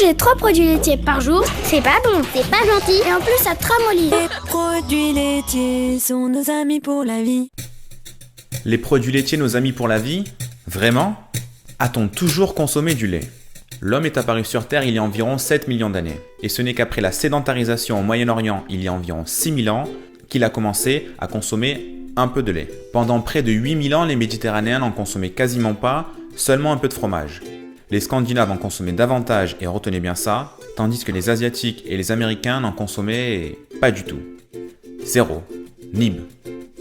Manger 3 produits laitiers par jour, c'est pas bon, c'est pas gentil, et en plus ça te ramollit. Les produits laitiers sont nos amis pour la vie. Les produits laitiers, nos amis pour la vie? Vraiment? A-t-on toujours consommé du lait? L'homme est apparu sur Terre il y a environ 7 millions d'années. Et ce n'est qu'après la sédentarisation au Moyen-Orient il y a environ 6000 ans qu'il a commencé à consommer un peu de lait. Pendant près de 8000 ans, les Méditerranéens n'en consommaient quasiment pas, seulement un peu de fromage. Les Scandinaves en consommaient davantage, et retenez bien ça, tandis que les Asiatiques et les Américains n'en consommaient pas du tout. Zéro. Nib.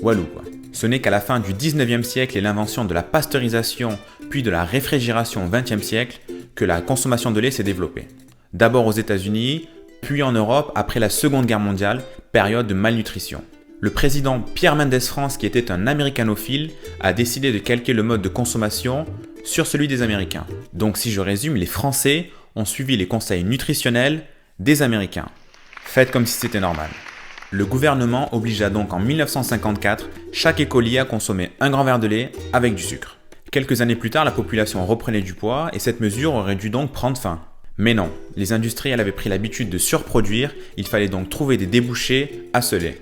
Walou quoi. Ce n'est qu'à la fin du 19e siècle et l'invention de la pasteurisation puis de la réfrigération au 20e siècle que la consommation de lait s'est développée. D'abord aux États-Unis, puis en Europe après la Seconde Guerre mondiale, période de malnutrition. Le président Pierre Mendès France, qui était un américanophile, a décidé de calquer le mode de consommation sur celui des Américains. Donc si je résume, les Français ont suivi les conseils nutritionnels des Américains. Faites comme si c'était normal. Le gouvernement obligea donc en 1954 chaque écolier à consommer un grand verre de lait avec du sucre. Quelques années plus tard, la population reprenait du poids et cette mesure aurait dû donc prendre fin. Mais non, les industriels avaient pris l'habitude de surproduire, il fallait donc trouver des débouchés à ce lait.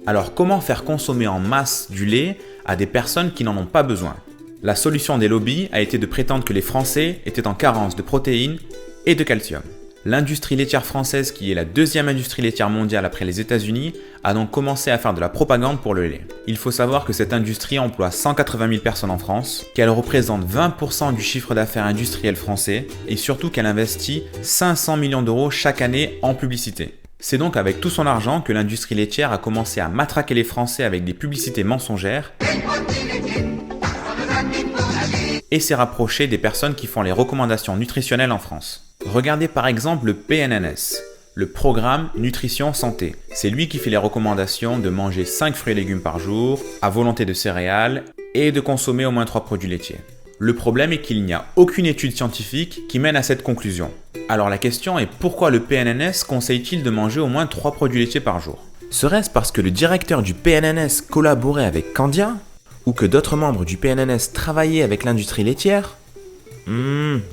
Alors comment faire consommer en masse du lait à des personnes qui n'en ont pas besoin? La solution des lobbies a été de prétendre que les Français étaient en carence de protéines et de calcium. L'industrie laitière française, qui est la deuxième industrie laitière mondiale après les États-Unis, a donc commencé à faire de la propagande pour le lait. Il faut savoir que cette industrie emploie 180 000 personnes en France, qu'elle représente 20% du chiffre d'affaires industriel français et surtout qu'elle investit 500 millions d'euros chaque année en publicité. C'est donc avec tout son argent que l'industrie laitière a commencé à matraquer les Français avec des publicités mensongères et s'est rapproché des personnes qui font les recommandations nutritionnelles en France. Regardez par exemple le PNNS, le Programme Nutrition Santé. C'est lui qui fait les recommandations de manger 5 fruits et légumes par jour, à volonté de céréales et de consommer au moins 3 produits laitiers. Le problème est qu'il n'y a aucune étude scientifique qui mène à cette conclusion. Alors la question est pourquoi le PNNS conseille-t-il de manger au moins 3 produits laitiers par jour? Serait-ce parce que le directeur du PNNS collaborait avec Candia? Ou que d'autres membres du PNNS travaillaient avec l'industrie laitière?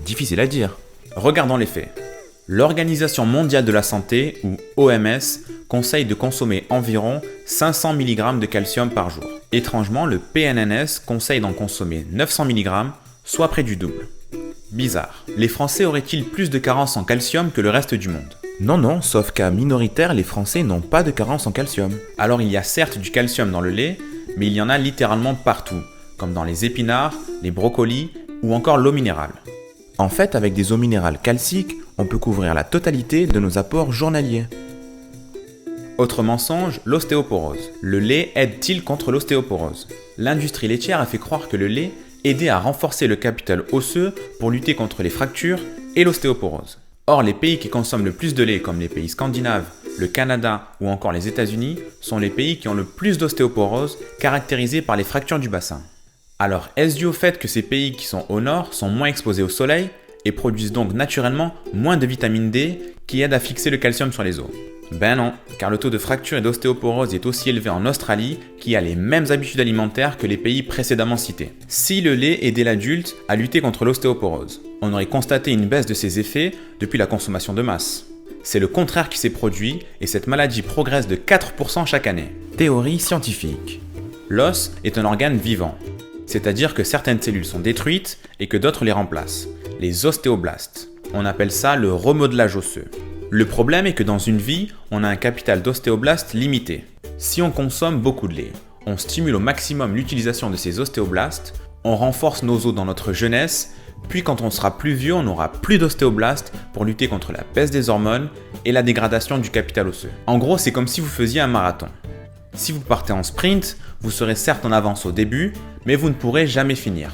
Difficile à dire. Regardons les faits. L'Organisation mondiale de la santé, ou OMS, conseille de consommer environ 500 mg de calcium par jour. Étrangement, le PNNS conseille d'en consommer 900 mg, soit près du double. Bizarre. Les Français auraient-ils plus de carence en calcium que le reste du monde? Non, sauf qu'à minoritaire, les Français n'ont pas de carence en calcium. Alors il y a certes du calcium dans le lait, mais il y en a littéralement partout, comme dans les épinards, les brocolis ou encore l'eau minérale. En fait, avec des eaux minérales calciques, on peut couvrir la totalité de nos apports journaliers. Autre mensonge, l'ostéoporose. Le lait aide-t-il contre l'ostéoporose? L'industrie laitière a fait croire que le lait aidait à renforcer le capital osseux pour lutter contre les fractures et l'ostéoporose. Or, les pays qui consomment le plus de lait, comme les pays scandinaves, le Canada ou encore les États-Unis, sont les pays qui ont le plus d'ostéoporose, caractérisée par les fractures du bassin. Alors, est-ce dû au fait que ces pays qui sont au nord sont moins exposés au soleil et produisent donc naturellement moins de vitamine D qui aide à fixer le calcium sur les os? Ben non, car le taux de fracture et d'ostéoporose est aussi élevé en Australie qui a les mêmes habitudes alimentaires que les pays précédemment cités. Si le lait aidait l'adulte à lutter contre l'ostéoporose, on aurait constaté une baisse de ses effets depuis la consommation de masse. C'est le contraire qui s'est produit et cette maladie progresse de 4% chaque année. Théorie scientifique. L'os est un organe vivant. C'est-à-dire que certaines cellules sont détruites et que d'autres les remplacent, les ostéoblastes. On appelle ça le remodelage osseux. Le problème est que dans une vie, on a un capital d'ostéoblastes limité. Si on consomme beaucoup de lait, on stimule au maximum l'utilisation de ces ostéoblastes, on renforce nos os dans notre jeunesse, puis quand on sera plus vieux, on n'aura plus d'ostéoblastes pour lutter contre la baisse des hormones et la dégradation du capital osseux. En gros, c'est comme si vous faisiez un marathon. Si vous partez en sprint, vous serez certes en avance au début, mais vous ne pourrez jamais finir.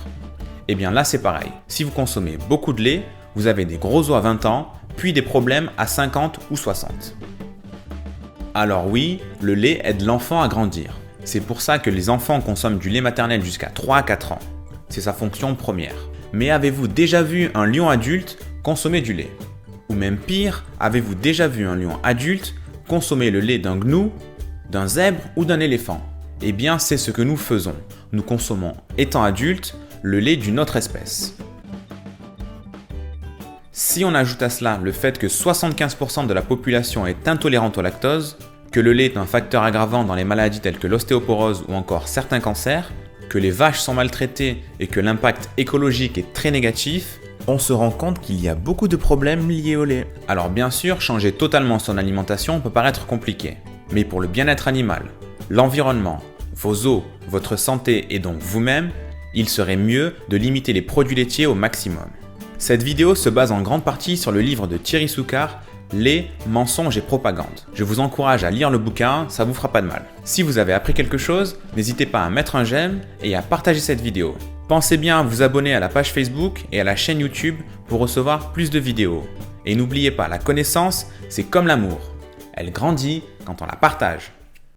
Et bien là c'est pareil, si vous consommez beaucoup de lait, vous avez des gros os à 20 ans, puis des problèmes à 50 ou 60. Alors oui, le lait aide l'enfant à grandir. C'est pour ça que les enfants consomment du lait maternel jusqu'à 3 à 4 ans. C'est sa fonction première. Mais avez-vous déjà vu un lion adulte consommer du lait? Ou même pire, avez-vous déjà vu un lion adulte consommer le lait d'un gnou, d'un zèbre ou d'un éléphant? Eh bien, c'est ce que nous faisons. Nous consommons, étant adultes, le lait d'une autre espèce. Si on ajoute à cela le fait que 75% de la population est intolérante au lactose, que le lait est un facteur aggravant dans les maladies telles que l'ostéoporose ou encore certains cancers, que les vaches sont maltraitées et que l'impact écologique est très négatif, on se rend compte qu'il y a beaucoup de problèmes liés au lait. Alors bien sûr, changer totalement son alimentation peut paraître compliqué, mais pour le bien-être animal, l'environnement, vos os, votre santé et donc vous-même, il serait mieux de limiter les produits laitiers au maximum. Cette vidéo se base en grande partie sur le livre de Thierry Soucard, Lait, mensonges et propagande. Je vous encourage à lire le bouquin, ça vous fera pas de mal. Si vous avez appris quelque chose, n'hésitez pas à mettre un j'aime et à partager cette vidéo. Pensez bien à vous abonner à la page Facebook et à la chaîne YouTube pour recevoir plus de vidéos. Et n'oubliez pas, la connaissance, c'est comme l'amour. Elle grandit quand on la partage.